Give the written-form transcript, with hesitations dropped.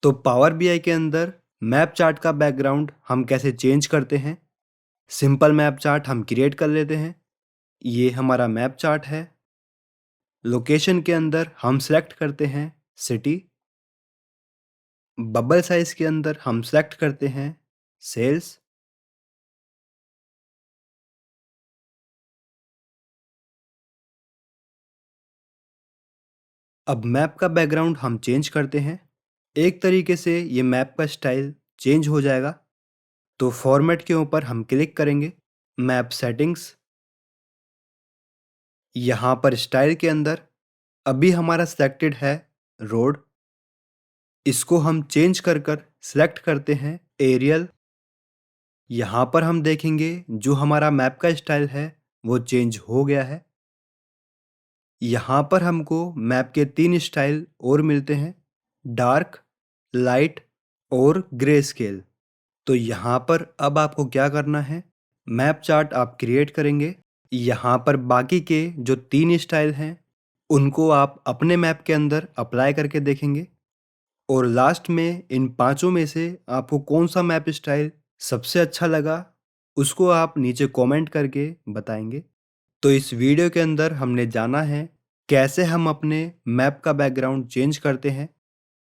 तो power BI के अंदर मैप चार्ट का बैकग्राउंड हम कैसे चेंज करते हैं। सिंपल मैप चार्ट हम क्रिएट कर लेते हैं। ये हमारा मैप चार्ट है। लोकेशन के अंदर हम सेलेक्ट करते हैं सिटी। बबल साइज के अंदर हम सेलेक्ट करते हैं सेल्स। अब मैप का बैकग्राउंड हम चेंज करते हैं। एक तरीके से ये मैप का स्टाइल चेंज हो जाएगा। तो फॉर्मेट के ऊपर हम क्लिक करेंगे, मैप सेटिंग्स। यहाँ पर स्टाइल के अंदर अभी हमारा सिलेक्टेड है रोड। इसको हम चेंज कर कर सिलेक्ट करते हैं एरियल। यहाँ पर हम देखेंगे जो हमारा मैप का स्टाइल है वो चेंज हो गया है। यहाँ पर हमको मैप के 3 स्टाइल और मिलते हैं, डार्क, लाइट और ग्रे स्केल। तो यहाँ पर अब आपको क्या करना है, मैप चार्ट आप क्रिएट करेंगे। यहाँ पर बाकी के जो 3 स्टाइल हैं उनको आप अपने मैप के अंदर अप्लाई करके देखेंगे और लास्ट में इन पांचों में से आपको कौन सा मैप स्टाइल सबसे अच्छा लगा उसको आप नीचे कमेंट करके बताएंगे। तो इस वीडियो के अंदर हमने जाना है कैसे हम अपने मैप का बैकग्राउंड चेंज करते हैं